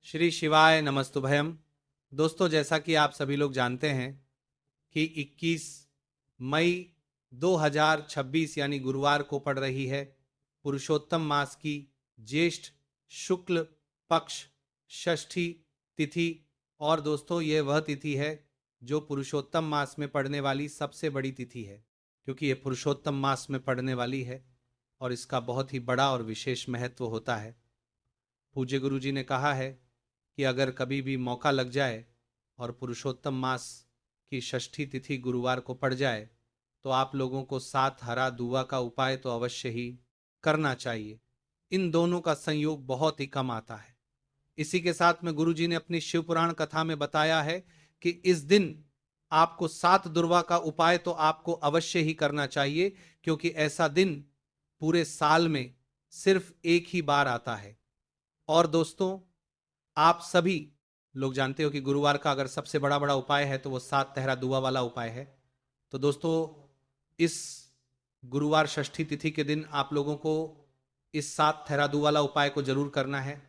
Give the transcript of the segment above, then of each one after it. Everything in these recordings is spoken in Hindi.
श्री शिवाय नमस्तुभयम। दोस्तों, जैसा कि आप सभी लोग जानते हैं कि 21 मई 2026 यानी गुरुवार को पड़ रही है पुरुषोत्तम मास की ज्येष्ठ शुक्ल पक्ष षष्ठी तिथि। और दोस्तों, ये वह तिथि है जो पुरुषोत्तम मास में पड़ने वाली सबसे बड़ी तिथि है, क्योंकि ये पुरुषोत्तम मास में पड़ने वाली है और इसका बहुत ही बड़ा और विशेष महत्व होता है। पूज्य गुरु जी ने कहा है कि अगर कभी भी मौका लग जाए और पुरुषोत्तम मास की षष्ठी तिथि गुरुवार को पड़ जाए तो आप लोगों को 7 हरा दुआ का उपाय तो अवश्य ही करना चाहिए। इन दोनों का संयोग बहुत ही कम आता है। इसी के साथ में गुरु जी ने अपनी शिव पुराण कथा में बताया है कि इस दिन आपको 7 दुर्वा का उपाय तो आपको अवश्य ही करना चाहिए, क्योंकि ऐसा दिन पूरे साल में सिर्फ एक ही बार आता है। और दोस्तों, आप सभी लोग जानते हो कि गुरुवार का अगर सबसे बड़ा बड़ा उपाय है तो वो 7 तहरा दुआ वाला उपाय है। तो दोस्तों, इस गुरुवार षष्ठी तिथि के दिन आप लोगों को इस 7 तहरा दुआ वाला उपाय को जरूर करना है।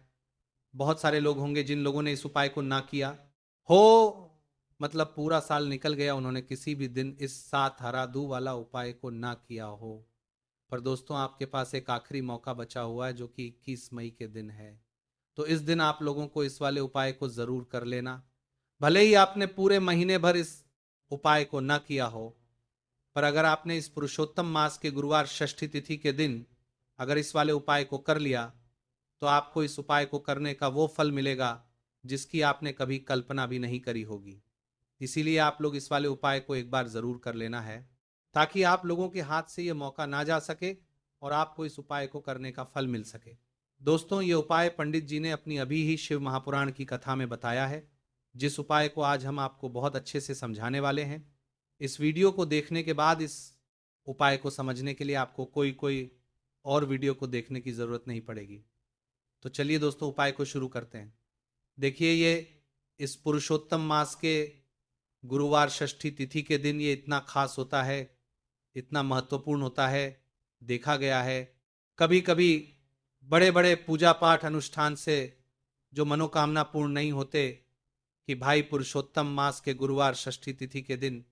बहुत सारे लोग होंगे जिन लोगों ने इस उपाय को ना किया हो, मतलब पूरा साल निकल गया, उन्होंने किसी भी दिन इस 7 हरा दू वाला उपाय को ना किया हो। पर दोस्तों, आपके पास एक आखिरी मौका बचा हुआ है जो कि 21 मई के दिन है। तो इस दिन आप लोगों को इस वाले उपाय को जरूर कर लेना। भले ही आपने पूरे महीने भर इस उपाय को न किया हो, पर अगर आपने इस पुरुषोत्तम मास के गुरुवार षष्ठी तिथि के दिन अगर इस वाले उपाय को कर लिया तो आपको इस उपाय को करने का वो फल मिलेगा जिसकी आपने कभी कल्पना भी नहीं करी होगी। इसीलिए आप लोग इस वाले उपाय को एक बार जरूर कर लेना है, ताकि आप लोगों के हाथ से ये मौका ना जा सके और आपको इस उपाय को करने का फल मिल सके। दोस्तों, ये उपाय पंडित जी ने अपनी अभी ही शिव महापुराण की कथा में बताया है, जिस उपाय को आज हम आपको बहुत अच्छे से समझाने वाले हैं। इस वीडियो को देखने के बाद इस उपाय को समझने के लिए आपको कोई कोई और वीडियो को देखने की जरूरत नहीं पड़ेगी। तो चलिए दोस्तों, उपाय को शुरू करते हैं। देखिए, ये इस पुरुषोत्तम मास के गुरुवार षष्ठी तिथि के दिन ये इतना खास होता है, इतना महत्वपूर्ण होता है। देखा गया है कभी कभी बड़े बड़े पूजा पाठ अनुष्ठान से जो मनोकामना पूर्ण नहीं होते, कि भाई पुरुषोत्तम मास के गुरुवार षष्ठी तिथि के दिन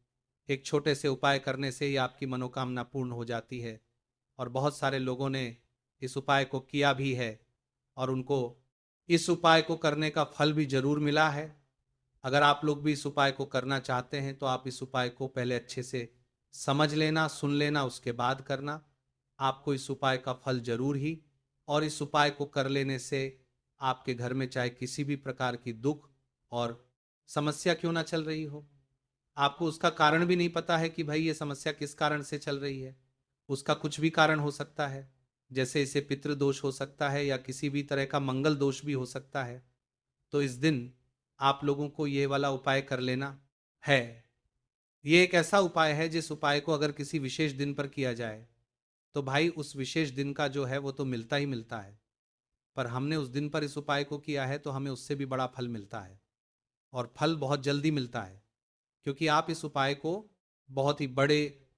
एक छोटे से उपाय करने से ही आपकी मनोकामना पूर्ण हो जाती है। और बहुत सारे लोगों ने इस उपाय को किया भी है और उनको इस उपाय को करने का फल भी जरूर मिला है। अगर आप लोग भी इस उपाय को करना चाहते हैं तो आप इस उपाय को पहले अच्छे से समझ लेना, सुन लेना, उसके बाद करना। आपको इस उपाय का फल जरूर ही, और इस उपाय को कर लेने से आपके घर में चाहे किसी भी प्रकार की दुख और समस्या क्यों ना चल रही हो, आपको उसका कारण भी नहीं पता है कि भाई ये समस्या किस कारण से चल रही है। उसका कुछ भी कारण हो सकता है, जैसे इसे पितृदोष हो सकता है या किसी भी तरह का मंगल दोष भी हो सकता है। तो इस दिन आप लोगों को ये वाला उपाय कर लेना है। ये एक ऐसा उपाय है जिस उपाय को अगर किसी विशेष दिन पर किया जाए तो भाई उस विशेष दिन का जो है वो तो मिलता ही मिलता है। पर हमने उस दिन पर इस उपाय को किया है तो हमें उससे भी बड़ा फल मिलता है, और फल बहुत जल्दी मिलता है, क्योंकि आप इस उपाय को बहुत ही बड़े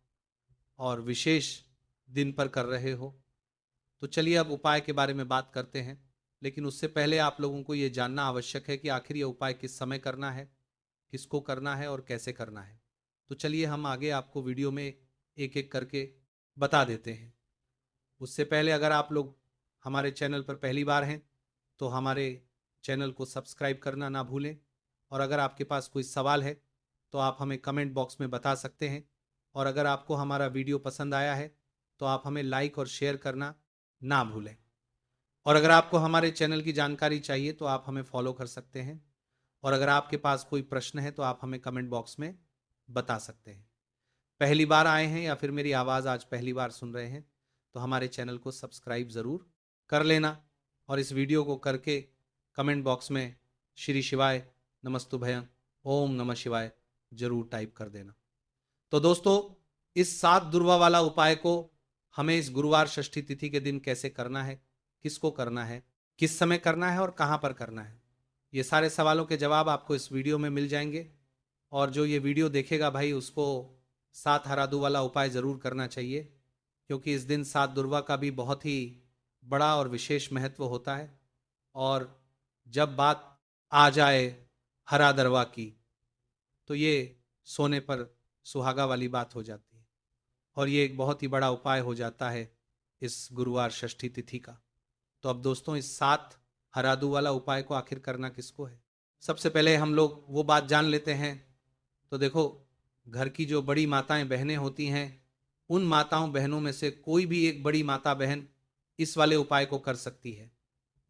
और विशेष दिन पर कर रहे हो। तो चलिए अब उपाय के बारे में बात करते हैं, लेकिन उससे पहले आप लोगों को ये जानना आवश्यक है कि आखिर ये उपाय किस समय करना है, किसको करना है और कैसे करना है। तो चलिए हम आगे आपको वीडियो में एक एक करके बता देते हैं। उससे पहले अगर आप लोग हमारे चैनल पर पहली बार हैं तो हमारे चैनल को सब्सक्राइब करना ना भूलें। और अगर आपके पास कोई सवाल है तो आप हमें कमेंट बॉक्स में बता सकते हैं। और अगर आपको हमारा वीडियो पसंद आया है तो आप हमें लाइक और शेयर करना ना भूलें। और अगर आपको हमारे चैनल की जानकारी चाहिए तो आप हमें फॉलो कर सकते हैं। और अगर आपके पास कोई प्रश्न है तो आप हमें कमेंट बॉक्स में बता सकते हैं। पहली बार आए हैं या फिर मेरी आवाज़ आज पहली बार सुन रहे हैं तो हमारे चैनल को सब्सक्राइब ज़रूर कर लेना, और इस वीडियो को करके कमेंट बॉक्स में श्री शिवाय नमस्तुभयं ओम नमः शिवाय जरूर टाइप कर देना। तो दोस्तों, इस 7 दुर्वा वाला उपाय को हमें इस गुरुवार षष्ठी तिथि के दिन कैसे करना है, किसको करना है, किस समय करना है और कहाँ पर करना है, ये सारे सवालों के जवाब आपको इस वीडियो में मिल जाएंगे। और जो ये वीडियो देखेगा भाई उसको 7 हरादू वाला उपाय ज़रूर करना चाहिए, क्योंकि इस दिन 7 दुर्वा का भी बहुत ही बड़ा और विशेष महत्व होता है। और जब बात आ जाए हरा दरवा की, तो ये सोने पर सुहागा वाली बात हो जाती है और ये एक बहुत ही बड़ा उपाय हो जाता है इस गुरुवार षष्ठी तिथि का। तो अब दोस्तों, इस 7 हरादू वाला उपाय को आखिर करना किसको है? सबसे पहले हम लोग वो बात जान लेते हैं। तो देखो, घर की जो बड़ी माताएं बहनें होती हैं, उन माताओं बहनों में से कोई भी एक बड़ी माता बहन इस वाले उपाय को कर सकती है।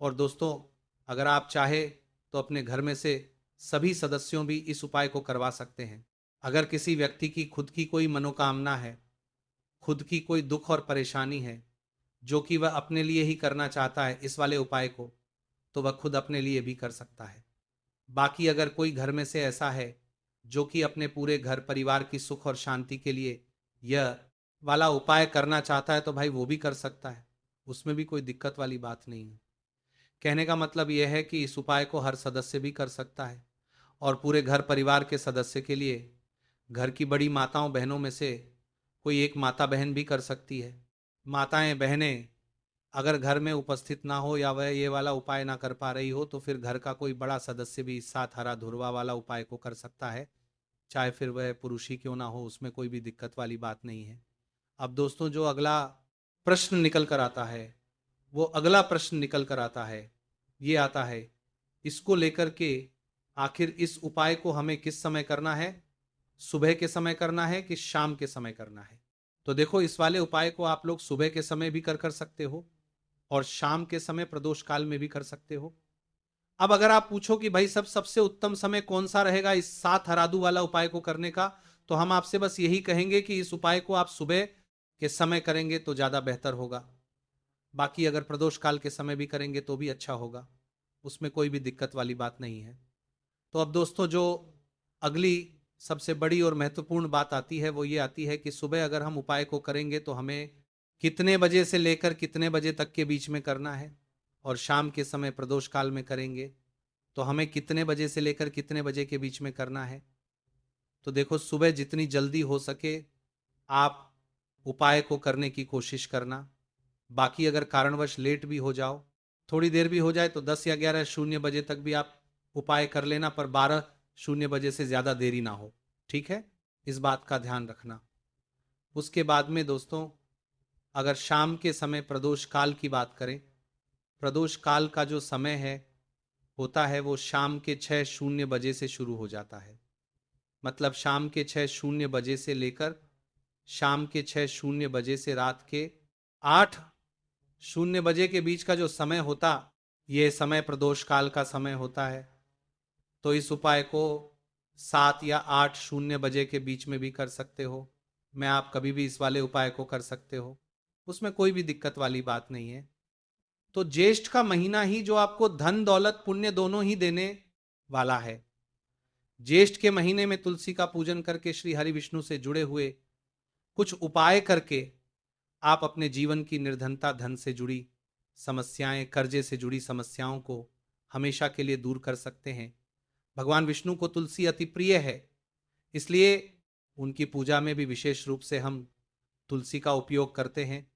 और दोस्तों, अगर आप चाहे तो अपने घर में से सभी सदस्यों भी इस उपाय को करवा सकते हैं। अगर किसी व्यक्ति की खुद की कोई मनोकामना है, खुद की कोई दुख और परेशानी है, जो कि वह अपने लिए ही करना चाहता है इस वाले उपाय को, तो वह खुद अपने लिए भी कर सकता है। बाकी अगर कोई घर में से ऐसा है जो कि अपने पूरे घर परिवार की सुख और शांति के लिए यह वाला उपाय करना चाहता है, तो भाई वो भी कर सकता है, उसमें भी कोई दिक्कत वाली बात नहीं है। कहने का मतलब यह है कि इस उपाय को हर सदस्य भी कर सकता है और पूरे घर परिवार के सदस्य के लिए घर की बड़ी माताओं बहनों में से कोई एक माता बहन भी कर सकती है। माताएं बहनें अगर घर में उपस्थित ना हो या वह ये वाला उपाय ना कर पा रही हो, तो फिर घर का कोई बड़ा सदस्य भी इस साथ हरा धुरवा वाला उपाय को कर सकता है, चाहे फिर वह पुरुष ही क्यों ना हो, उसमें कोई भी दिक्कत वाली बात नहीं है। अब दोस्तों, जो अगला प्रश्न निकल कर आता है, वो अगला प्रश्न निकल कर आता है, ये आता है इसको लेकर के, आखिर इस उपाय को हमें किस समय करना है? सुबह के समय करना है कि शाम के समय करना है? तो देखो, इस वाले उपाय को आप लोग सुबह के समय भी कर कर सकते हो और शाम के समय प्रदोष काल में भी कर सकते हो। अब अगर आप पूछो कि भाई सबसे उत्तम समय कौन सा रहेगा इस 7 हरादू वाला उपाय को करने का, तो हम आपसे बस यही कहेंगे कि इस उपाय को आप सुबह के समय करेंगे तो ज्यादा बेहतर होगा। बाकी अगर प्रदोष काल के समय भी करेंगे तो भी अच्छा होगा, उसमें कोई भी दिक्कत वाली बात नहीं है। तो अब दोस्तों, जो अगली सबसे बड़ी और महत्वपूर्ण बात आती है वो ये आती है कि सुबह अगर हम उपाय को करेंगे तो हमें कितने बजे से लेकर कितने बजे तक के बीच में करना है, और शाम के समय प्रदोष काल में करेंगे तो हमें कितने बजे से लेकर कितने बजे के बीच में करना है। तो देखो, सुबह जितनी जल्दी हो सके आप उपाय को करने की कोशिश करना। बाकी अगर कारणवश लेट भी हो जाओ, थोड़ी देर भी हो जाए, तो 10 या 11:00 तक भी आप उपाय कर लेना, पर 12:00 से ज्यादा देरी ना हो। ठीक है, इस बात का ध्यान रखना। उसके बाद में दोस्तों, अगर शाम के समय प्रदोष काल की बात करें, प्रदोष काल का जो समय है होता है वो शाम के 6:00 से शुरू हो जाता है। मतलब शाम के 6:00 से लेकर शाम के 6:00 से रात के 8:00 के बीच का जो समय होता, ये समय प्रदोष काल का समय होता है। तो इस उपाय को 7 या 8:00 के बीच में भी कर सकते हो। मैं आप कभी भी इस वाले उपाय को कर सकते हो, उसमें कोई भी दिक्कत वाली बात नहीं है। तो ज्येष्ठ का महीना ही जो आपको धन दौलत पुण्य दोनों ही देने वाला है। ज्येष्ठ के महीने में तुलसी का पूजन करके श्री हरि विष्णु से जुड़े हुए कुछ उपाय करके आप अपने जीवन की निर्धनता, धन से जुड़ी समस्याएं, कर्जे से जुड़ी समस्याओं को हमेशा के लिए दूर कर सकते हैं। भगवान विष्णु को तुलसी अति प्रिय है, इसलिए उनकी पूजा में भी विशेष रूप से हम तुलसी का उपयोग करते हैं।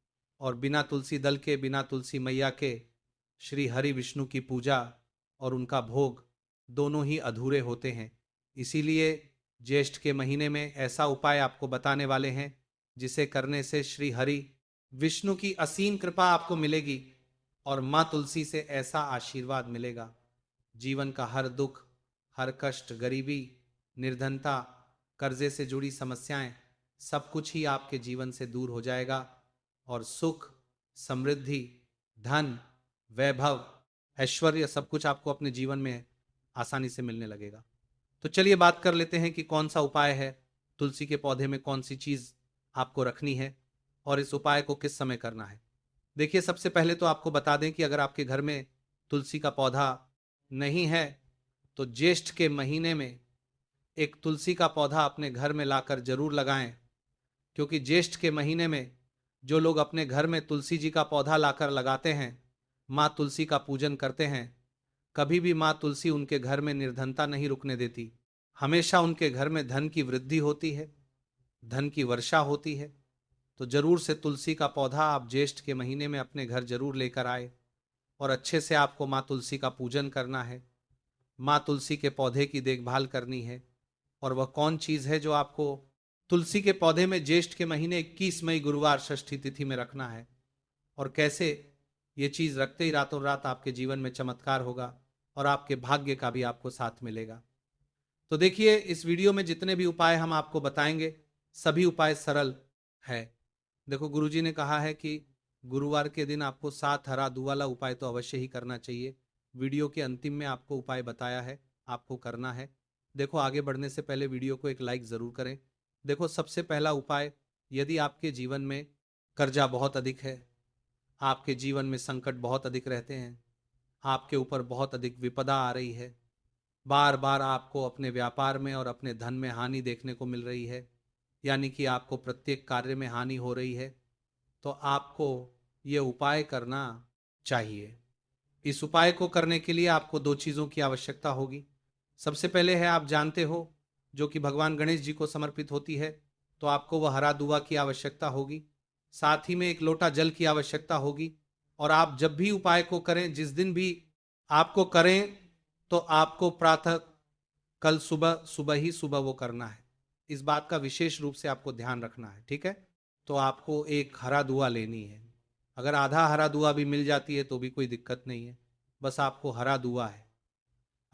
और बिना तुलसी दल के, बिना तुलसी मैया के श्री हरि विष्णु की पूजा और उनका भोग दोनों ही अधूरे होते हैं। इसीलिए ज्येष्ठ के महीने में ऐसा उपाय आपको बताने वाले हैं जिसे करने से श्री हरि विष्णु की असीम कृपा आपको मिलेगी और माँ तुलसी से ऐसा आशीर्वाद मिलेगा, जीवन का हर दुख, हर कष्ट, गरीबी, निर्धनता, कर्जे से जुड़ी समस्याएं, सब कुछ ही आपके जीवन से दूर हो जाएगा और सुख, समृद्धि, धन, वैभव, ऐश्वर्य सब कुछ आपको अपने जीवन में आसानी से मिलने लगेगा। तो चलिए बात कर लेते हैं कि कौन सा उपाय है, तुलसी के पौधे में कौन सी चीज आपको रखनी है और इस उपाय को किस समय करना है। देखिए, सबसे पहले तो आपको बता दें कि अगर आपके घर में तुलसी का पौधा नहीं है तो ज्येष्ठ के महीने में एक तुलसी का पौधा अपने घर में लाकर जरूर लगाएं, क्योंकि ज्येष्ठ के महीने में जो लोग अपने घर में तुलसी जी का पौधा लाकर लगाते हैं, माँ तुलसी का पूजन करते हैं, कभी भी माँ तुलसी उनके घर में निर्धनता नहीं रुकने देती। हमेशा उनके घर में धन की वृद्धि होती है, धन की वर्षा होती है। तो जरूर से तुलसी का पौधा आप ज्येष्ठ के महीने में अपने घर जरूर लेकर आए और अच्छे से आपको माँ तुलसी का पूजन करना है। माँ तुलसी के पौधे की देखभाल करनी है। और वह कौन चीज है जो आपको तुलसी के पौधे में ज्येष्ठ के महीने 21 मई गुरुवार षष्ठी तिथि में रखना है, और कैसे ये चीज रखते ही रातों रात आपके जीवन में चमत्कार होगा और आपके भाग्य का भी आपको साथ मिलेगा। तो देखिए, इस वीडियो में जितने भी उपाय हम आपको बताएंगे सभी उपाय सरल है। देखो, गुरुजी ने कहा है कि गुरुवार के दिन आपको 7 हरा दूं वाला उपाय तो अवश्य ही करना चाहिए। वीडियो के अंतिम में आपको उपाय बताया है, आपको करना है। देखो, आगे बढ़ने से पहले वीडियो को एक लाइक जरूर करें। देखो, सबसे पहला उपाय, यदि आपके जीवन में कर्जा बहुत अधिक है, आपके जीवन में संकट बहुत अधिक रहते हैं, आपके ऊपर बहुत अधिक विपदा आ रही है, बार बार आपको अपने व्यापार में और अपने धन में हानि देखने को मिल रही है, यानी कि आपको प्रत्येक कार्य में हानि हो रही है, तो आपको ये उपाय करना चाहिए। इस उपाय को करने के लिए आपको दो चीजों की आवश्यकता होगी। सबसे पहले है, आप जानते हो, जो कि भगवान गणेश जी को समर्पित होती है, तो आपको वह हरा दुआ की आवश्यकता होगी। साथ ही में एक लोटा जल की आवश्यकता होगी। और आप जब भी उपाय को करें, जिस दिन भी आपको करें, तो आपको प्रातः कल सुबह सुबह ही सुबह वो करना है। इस बात का विशेष रूप से आपको ध्यान रखना है, ठीक है। तो आपको एक हरा दुआ लेनी है। अगर आधा हरा दुआ भी मिल जाती है तो भी कोई दिक्कत नहीं है, बस आपको हरा दुआ है।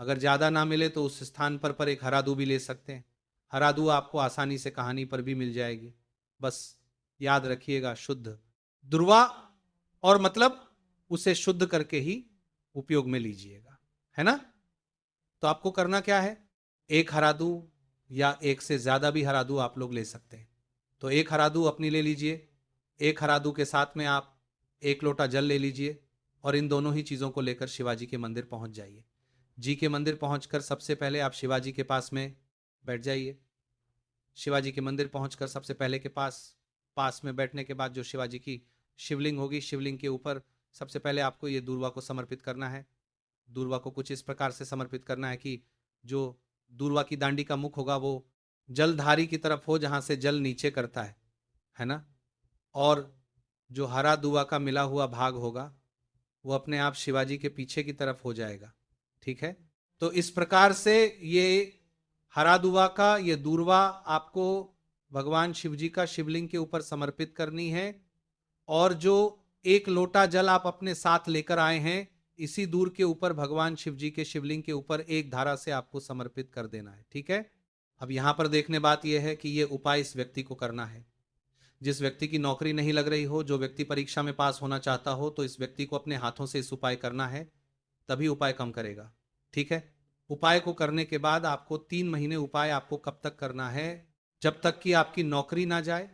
अगर ज़्यादा ना मिले तो उस स्थान पर एक हरा दू भी ले सकते हैं। हरा दू आपको आसानी से कहानी पर भी मिल जाएगी। बस याद रखिएगा, शुद्ध दुर्वा, और मतलब उसे शुद्ध करके ही उपयोग में लीजिएगा, है ना। तो आपको करना क्या है, एक हरा दू या एक से ज्यादा भी हरा दू आप लोग ले सकते हैं। तो एक हरा दू अपनी ले लीजिए। एक हरा दू के साथ में आप एक लोटा जल ले लीजिए, और इन दोनों ही चीजों को लेकर शिवाजी के मंदिर पहुंच जाइए। जी के मंदिर पहुंचकर सबसे पहले आप शिवाजी के पास में बैठ जाइए। शिवाजी के मंदिर पहुंचकर सबसे पहले के पास में बैठने के बाद जो शिवाजी की शिवलिंग होगी, शिवलिंग के ऊपर सबसे पहले आपको ये दूर्वा को समर्पित करना है। दूर्वा को कुछ इस प्रकार से समर्पित करना है कि जो दूर्वा की दांडी का मुख होगा वो जलधारी की तरफ हो, जहां से जल नीचे करता है ना। और जो हरा दुआ का मिला हुआ भाग होगा वो अपने आप शिवाजी के पीछे की तरफ हो जाएगा, ठीक है। तो इस प्रकार से ये हरा दुआ का ये दूर्वा आपको भगवान शिव जी का शिवलिंग के ऊपर समर्पित करनी है। और जो एक लोटा जल आप अपने साथ लेकर आए हैं, इसी दूर के ऊपर भगवान शिव जी के शिवलिंग के ऊपर एक धारा से आपको समर्पित कर देना है, ठीक है। अब यहां पर देखने बात यह है कि यह उपाय इस व्यक्ति को करना है जिस व्यक्ति की नौकरी नहीं लग रही हो, जो व्यक्ति परीक्षा में पास होना चाहता हो, तो इस व्यक्ति को अपने हाथों से इस उपाय करना है, तभी उपाय काम करेगा, ठीक है। उपाय को करने के बाद आपको 3 महीने उपाय आपको कब तक करना है, जब तक कि आपकी नौकरी ना जाए।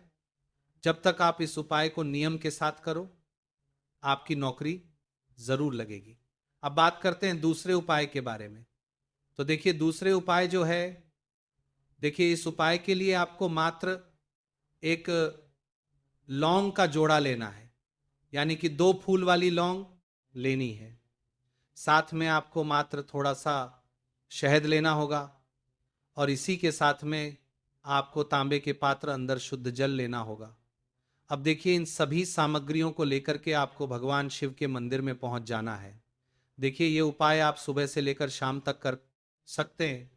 जब तक आप इस उपाय को नियम के साथ करो, आपकी नौकरी जरूर लगेगी। अब बात करते हैं दूसरे उपाय के बारे में। तो देखिए, दूसरे उपाय जो है, देखिए इस उपाय के लिए आपको मात्र एक लौंग का जोड़ा लेना है, यानी कि 2 फूल वाली लौंग लेनी है। साथ में आपको मात्र थोड़ा सा शहद लेना होगा, और इसी के साथ में आपको तांबे के पात्र अंदर शुद्ध जल लेना होगा। अब देखिए, इन सभी सामग्रियों को लेकर के आपको भगवान शिव के मंदिर में पहुंच जाना है। देखिए, ये उपाय आप सुबह से लेकर शाम तक कर सकते हैं।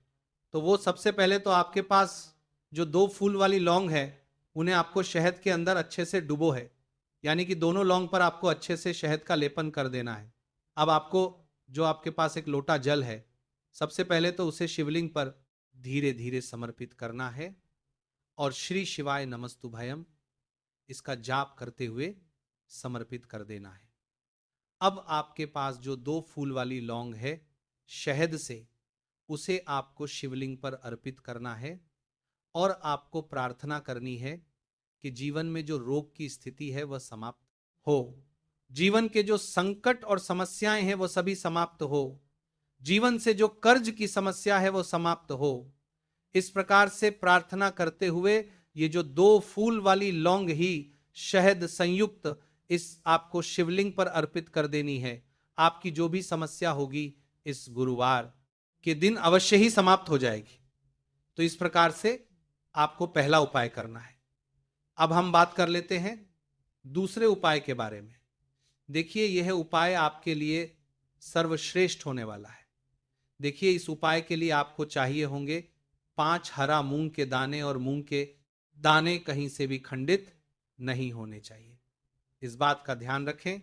तो वो सबसे पहले तो आपके पास जो 2 फूल वाली लौंग है, उन्हें आपको शहद के अंदर अच्छे से डुबो है, यानी कि दोनों लौंग पर आपको अच्छे से शहद का लेपन कर देना है। अब आपको जो आपके पास एक लोटा जल है, सबसे पहले तो उसे शिवलिंग पर धीरे धीरे समर्पित करना है, और श्री शिवाय नमस्तुभयम इसका जाप करते हुए समर्पित कर देना है। अब आपके पास जो 2 फूल वाली लौंग है, शहद से उसे आपको शिवलिंग पर अर्पित करना है, और आपको प्रार्थना करनी है कि जीवन में जो रोग की स्थिति है वह समाप्त हो, जीवन के जो संकट और समस्याएं हैं वो सभी समाप्त हो, जीवन से जो कर्ज की समस्या है वो समाप्त हो। इस प्रकार से प्रार्थना करते हुए ये जो 2 फूल वाली लौंग ही शहद संयुक्त इस आपको शिवलिंग पर अर्पित कर देनी है। आपकी जो भी समस्या होगी इस गुरुवार के दिन अवश्य ही समाप्त हो जाएगी। तो इस प्रकार से आपको पहला उपाय करना है। अब हम बात कर लेते हैं दूसरे उपाय के बारे में। देखिए, यह उपाय आपके लिए सर्वश्रेष्ठ होने वाला है। देखिए, इस उपाय के लिए आपको चाहिए होंगे 5 हरा मूंग के दाने, और मूंग के दाने कहीं से भी खंडित नहीं होने चाहिए। इस बात का ध्यान रखें।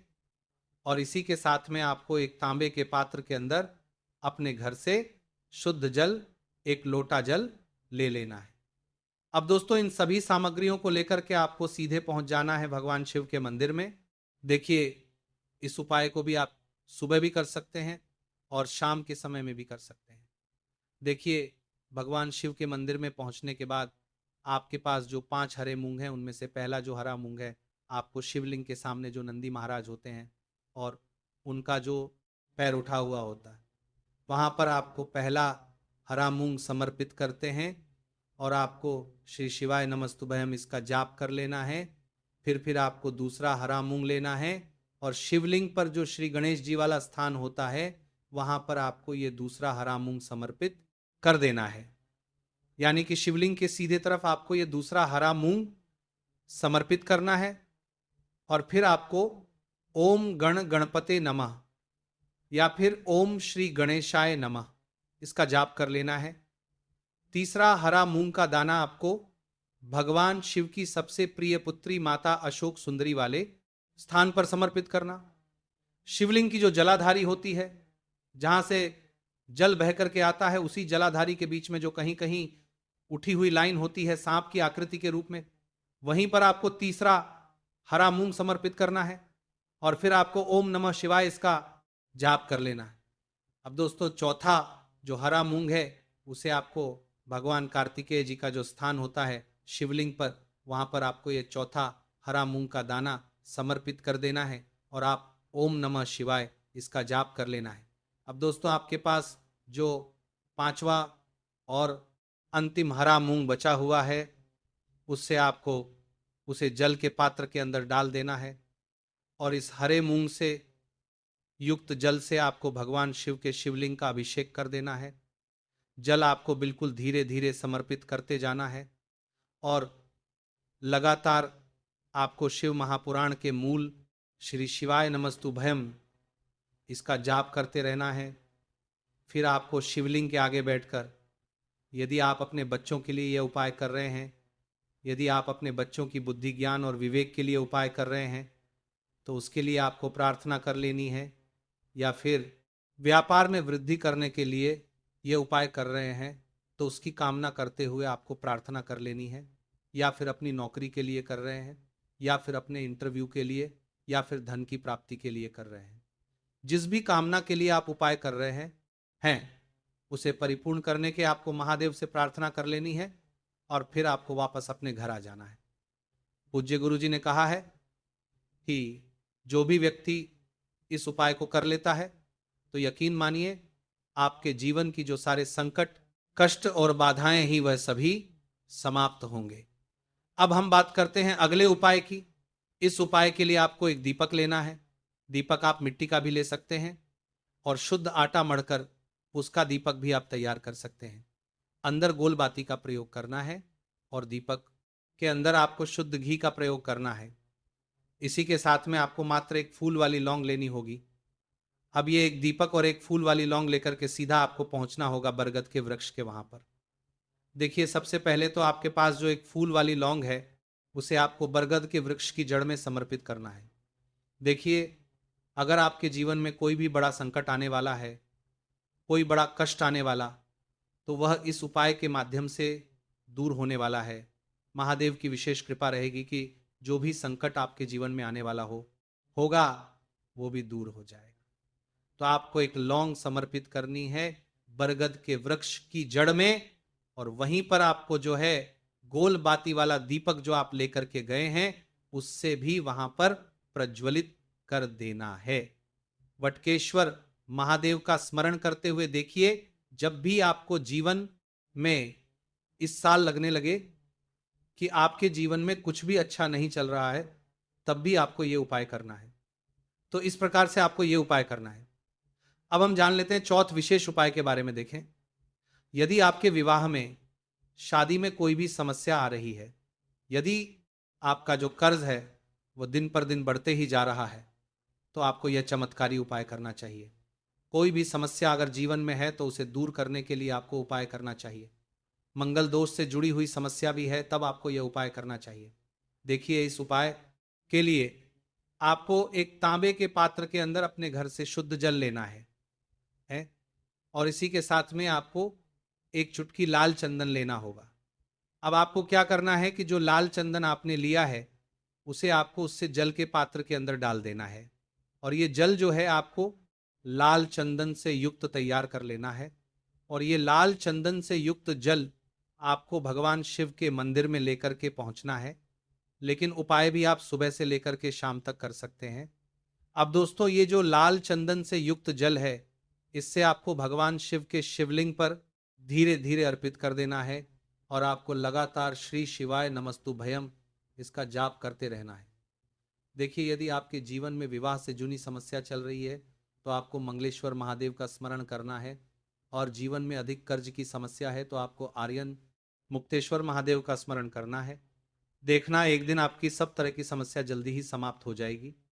और इसी के साथ में आपको एक तांबे के पात्र के अंदर अपने घर से शुद्ध जल, एक लोटा जल ले लेना है। अब दोस्तों, इन सभी सामग्रियों को लेकर के आपको सीधे पहुंच जाना है भगवान शिव के मंदिर में। देखिए, इस उपाय को भी आप सुबह भी कर सकते हैं और शाम के समय में भी कर सकते हैं। देखिए, भगवान शिव के मंदिर में पहुंचने के बाद आपके पास जो 5 हरे मूंग हैं, उनमें से पहला जो हरा मूंग है, आपको शिवलिंग के सामने जो नंदी महाराज होते हैं और उनका जो पैर उठा हुआ होता है, वहां पर आपको पहला हरा मूंग समर्पित करते हैं और आपको श्री शिवाय नमस्तुभयम इसका जाप कर लेना है। फिर आपको दूसरा हरा मूंग लेना है और शिवलिंग पर जो श्री गणेश जी वाला स्थान होता है, वहां पर आपको ये दूसरा हरा मूंग समर्पित कर देना है। यानी कि शिवलिंग के सीधे तरफ आपको ये दूसरा हरा मूंग समर्पित करना है और फिर आपको ओम गण गणपते नमः या फिर ओम श्री गणेशाय नमः इसका जाप कर लेना है। तीसरा हरा मूंग का दाना आपको भगवान शिव की सबसे प्रिय पुत्री माता अशोक सुंदरी वाले स्थान पर समर्पित करना। शिवलिंग की जो जलाधारी होती है, जहां से जल बह करके आता है, उसी जलाधारी के बीच में जो कहीं कहीं उठी हुई लाइन होती है सांप की आकृति के रूप में, वहीं पर आपको तीसरा हरा मूंग समर्पित करना है और फिर आपको ओम नमः शिवाय इसका जाप कर लेना है। अब दोस्तों, चौथा जो हरा मूंग है, उसे आपको भगवान कार्तिकेय जी का जो स्थान होता है शिवलिंग पर, वहां पर आपको ये चौथा हरा मूंग का दाना समर्पित कर देना है और आप ओम नमः शिवाय इसका जाप कर लेना है। अब दोस्तों, आपके पास जो पांचवा और अंतिम हरा मूंग बचा हुआ है, उससे आपको उसे जल के पात्र के अंदर डाल देना है और इस हरे मूंग से युक्त जल से आपको भगवान शिव के शिवलिंग का अभिषेक कर देना है। जल आपको बिल्कुल धीरे धीरे समर्पित करते जाना है और लगातार आपको शिव महापुराण के मूल श्री शिवाय नमस्तुभयम इसका जाप करते रहना है। फिर आपको शिवलिंग के आगे बैठकर, यदि आप अपने बच्चों के लिए यह उपाय कर रहे हैं, यदि आप अपने बच्चों की बुद्धि ज्ञान और विवेक के लिए उपाय कर रहे हैं, तो उसके लिए आपको प्रार्थना कर लेनी है। या फिर व्यापार में वृद्धि करने के लिए यह उपाय कर रहे हैं, तो उसकी कामना करते हुए आपको प्रार्थना कर लेनी है। या फिर अपनी नौकरी के लिए कर रहे हैं, या फिर अपने इंटरव्यू के लिए, या फिर धन की प्राप्ति के लिए कर रहे हैं, जिस भी कामना के लिए आप उपाय कर रहे हैं उसे परिपूर्ण करने के आपको महादेव से प्रार्थना कर लेनी है और फिर आपको वापस अपने घर आ जाना है। पूज्य गुरु जी ने कहा है कि जो भी व्यक्ति इस उपाय को कर लेता है, तो यकीन मानिए आपके जीवन की जो सारे संकट, कष्ट और बाधाएं ही वह सभी समाप्त होंगे। अब हम बात करते हैं अगले उपाय की। इस उपाय के लिए आपको एक दीपक लेना है। दीपक आप मिट्टी का भी ले सकते हैं और शुद्ध आटा मढ़कर उसका दीपक भी आप तैयार कर सकते हैं। अंदर गोल बाती का प्रयोग करना है और दीपक के अंदर आपको शुद्ध घी का प्रयोग करना है। इसी के साथ में आपको मात्र एक फूल वाली लौंग लेनी होगी। अब ये एक दीपक और एक फूल वाली लौंग लेकर के सीधा आपको पहुंचना होगा बरगद के वृक्ष के वहां पर। देखिए, सबसे पहले तो आपके पास जो एक फूल वाली लौंग है, उसे आपको बरगद के वृक्ष की जड़ में समर्पित करना है। देखिए, अगर आपके जीवन में कोई भी बड़ा संकट आने वाला है, कोई बड़ा कष्ट आने वाला, तो वह इस उपाय के माध्यम से दूर होने वाला है। महादेव की विशेष कृपा रहेगी कि जो भी संकट आपके जीवन में आने वाला होगा वो भी दूर हो जाएगा। तो आपको एक लौंग समर्पित करनी है बरगद के वृक्ष की जड़ में, और वहीं पर आपको जो है गोल बाती वाला दीपक जो आप लेकर के गए हैं, उससे भी वहां पर प्रज्वलित कर देना है। वटकेश्वर महादेव का स्मरण करते हुए देखिए, जब भी आपको जीवन में इस साल लगने लगे कि आपके जीवन में कुछ भी अच्छा नहीं चल रहा है, तब भी आपको यह उपाय करना है। तो इस प्रकार से आपको यह उपाय करना है। अब हम जान लेते हैं चौथ विशेष उपाय के बारे में। देखें, यदि आपके विवाह में, शादी में कोई भी समस्या आ रही है, यदि आपका जो कर्ज है वो दिन पर दिन बढ़ते ही जा रहा है, तो आपको यह चमत्कारी उपाय करना चाहिए। कोई भी समस्या अगर जीवन में है तो उसे दूर करने के लिए आपको उपाय करना चाहिए। मंगल दोष से जुड़ी हुई समस्या भी है तब आपको यह उपाय करना चाहिए। देखिए, इस उपाय के लिए आपको एक तांबे के पात्र के अंदर अपने घर से शुद्ध जल लेना है और इसी के साथ में आपको एक चुटकी लाल चंदन लेना होगा। अब आपको क्या करना है कि जो लाल चंदन आपने लिया है उसे आपको उससे जल के पात्र के अंदर डाल देना है और ये जल जो है आपको लाल चंदन से युक्त तैयार कर लेना है और ये लाल चंदन से युक्त जल आपको भगवान शिव के मंदिर में लेकर के पहुंचना है। लेकिन उपाय भी आप सुबह से लेकर के शाम तक कर सकते हैं। अब दोस्तों, ये जो लाल चंदन से युक्त जल है इससे आपको भगवान शिव के शिवलिंग पर धीरे धीरे अर्पित कर देना है और आपको लगातार श्री शिवाय नमस्तु भयम इसका जाप करते रहना है। देखिए, यदि आपके जीवन में विवाह से जुड़ी समस्या चल रही है तो आपको मंगलेश्वर महादेव का स्मरण करना है और जीवन में अधिक कर्ज की समस्या है तो आपको आर्यन मुक्तेश्वर महादेव का स्मरण करना है। देखना, एक दिन आपकी सब तरह की समस्या जल्दी ही समाप्त हो जाएगी।